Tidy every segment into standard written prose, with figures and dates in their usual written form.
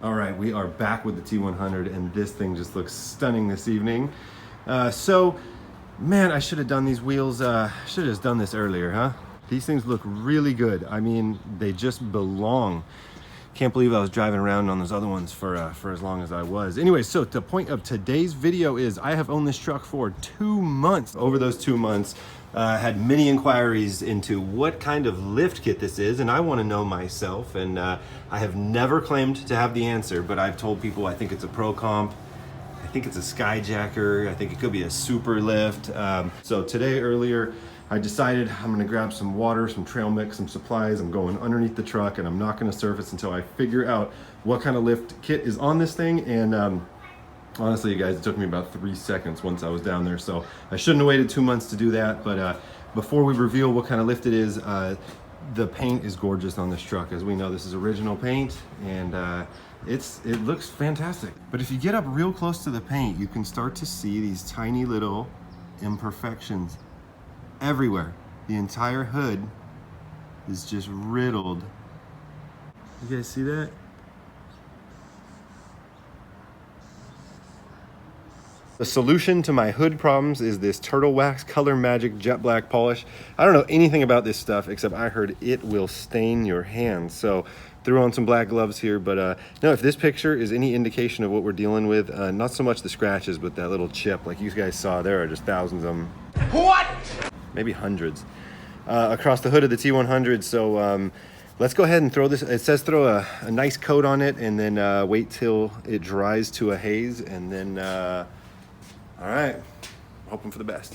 All right, we are back with the T100 and this thing just looks stunning this evening. Man, I should have done these wheels, should have just done this earlier, huh? These things look really good. I mean, they just belong. Can't believe I was driving around on those other ones for as long as I was. Anyway, so the point of today's video is I have owned this truck for 2 months. Over those 2 months, had many inquiries into what kind of lift kit this is, and I want to know myself, and I have never claimed to have the answer, but I've told people I think it's a Pro Comp, I think it's a Skyjacker, I think it could be a super lift. So today earlier, I decided I'm gonna grab some water, some trail mix, some supplies. I'm going underneath the truck and I'm not gonna surface until I figure out what kind of lift kit is on this thing. And honestly, you guys, it took me about 3 seconds once I was down there. So I shouldn't have waited 2 months to do that. But before we reveal what kind of lift it is, the paint is gorgeous on this truck. As we know, this is original paint and it looks fantastic. But if you get up real close to the paint, you can start to see these tiny little imperfections everywhere. The entire hood is just riddled. You guys see that? The solution to my hood problems is this Turtle Wax Color Magic Jet Black polish. I don't know anything about this stuff except I heard it will stain your hands. So threw on some black gloves here, but no, if this picture is any indication of what we're dealing with, not so much the scratches, but that little chip, like you guys saw, there are just thousands of them. What? Maybe hundreds across the hood of the T100. So let's go ahead and throw this. It says throw a nice coat on it and then wait till it dries to a haze, and then all right, hoping for the best.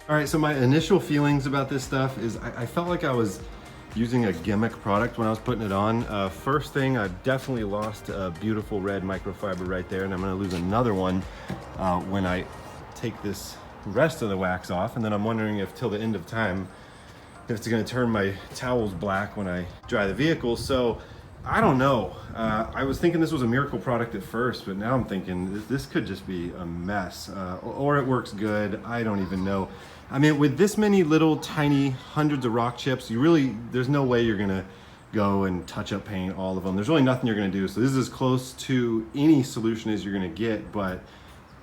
All right, so my initial feelings about this stuff is I felt like I was using a gimmick product when I was putting it on. First thing, I've definitely lost a beautiful red microfiber right there, and I'm gonna lose another one when I take this rest of the wax off. And then I'm wondering if till the end of time, if it's gonna turn my towels black when I dry the vehicle. So I don't know. I was thinking this was a miracle product at first, but now I'm thinking this could just be a mess. Or it works good, I don't even know. I mean, with this many little tiny hundreds of rock chips, there's no way you're gonna go and touch up paint all of them. There's really nothing you're gonna do. So this is as close to any solution as you're gonna get, but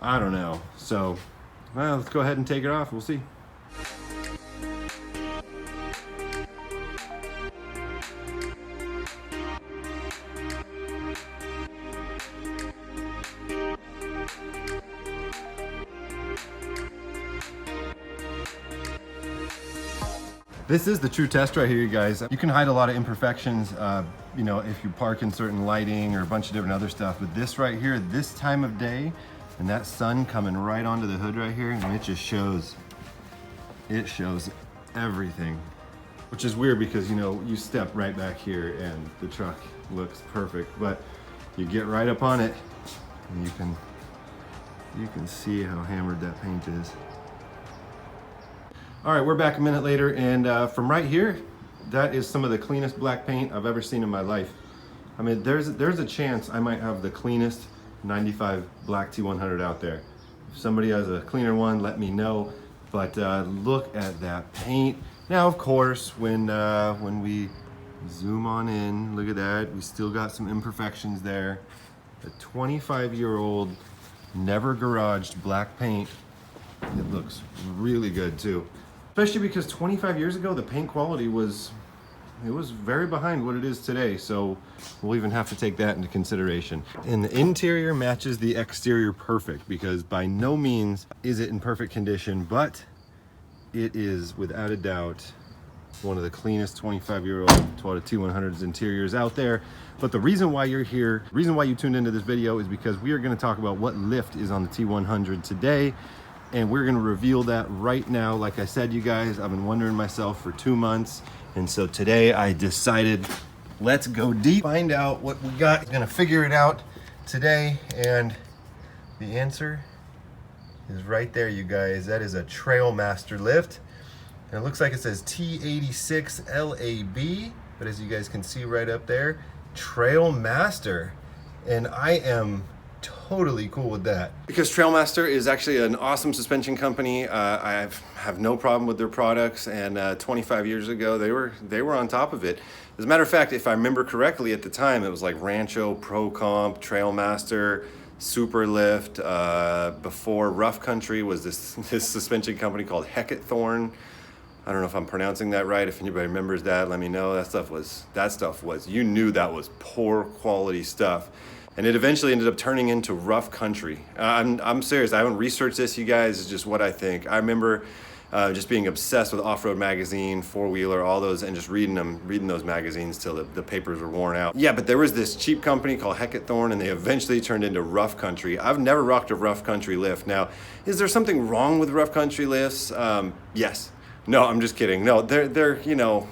I don't know. So, well, let's go ahead and take it off, we'll see. This is the true test right here, you guys. You can hide a lot of imperfections, you know, if you park in certain lighting or a bunch of different other stuff. But this right here, this time of day, and that sun coming right onto the hood right here, and it just shows, it shows everything. Which is weird because, you know, you step right back here and the truck looks perfect. But you get right up on it, and you can see how hammered that paint is. All right, we're back a minute later, and from right here, that is some of the cleanest black paint I've ever seen in my life. I mean, there's a chance I might have the cleanest 95 black T100 out there. If somebody has a cleaner one, let me know. But look at that paint. Now, of course, when we zoom on in, look at that. We still got some imperfections there. A 25-year-old, never garaged black paint. It looks really good too. Especially because 25 years ago, the paint quality was very behind what it is today. So we'll even have to take that into consideration. And the interior matches the exterior perfect, because by no means is it in perfect condition, but it is without a doubt One of the cleanest 25-year-old Toyota T100's interiors out there. But the reason why you're here, the reason why you tuned into this video is because we are going to talk about what lift is on the T100 today. And we're going to reveal that right now. Like I said, you guys, I've been wondering myself for 2 months. And so today I decided, let's go deep, find out what we got. I'm going to figure it out today. And the answer is right there, you guys. That is a Trailmaster lift. And it looks like it says T86 LAB, but as you guys can see right up there, Trailmaster. And I am totally cool with that. Because Trailmaster is actually an awesome suspension company. I have no problem with their products, and 25 years ago, they were on top of it. As a matter of fact, if I remember correctly at the time, it was like Rancho, Pro Comp, Trailmaster, Superlift. Before Rough Country was this suspension company called Thorn. I don't know if I'm pronouncing that right. If anybody remembers that, let me know. That stuff was, you knew that was poor quality stuff. And it eventually ended up turning into Rough Country. I'm serious, I haven't researched this, you guys, it's just what I think. I remember just being obsessed with Off-Road Magazine, Four-Wheeler, all those, and just reading those magazines till the papers were worn out. Yeah, but there was this cheap company called Thorn, and they eventually turned into Rough Country. I've never rocked a Rough Country lift. Now, is there something wrong with Rough Country lifts? Yes. No, I'm just kidding. No, they're you know,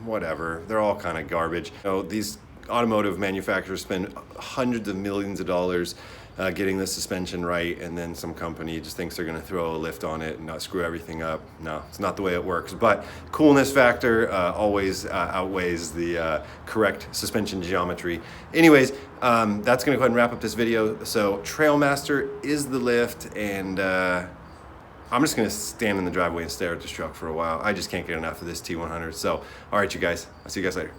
whatever. They're all kind of garbage. You know, these automotive manufacturers spend hundreds of millions of dollars getting the suspension right, and then some company just thinks they're going to throw a lift on it and not screw everything up. No, it's not the way it works. But coolness factor always outweighs the correct suspension geometry. Anyways, that's going to go ahead and wrap up this video. So Trailmaster is the lift, and I'm just gonna stand in the driveway and stare at this truck for a while. I just can't get enough of this T100. So, all right, you guys, I'll see you guys later.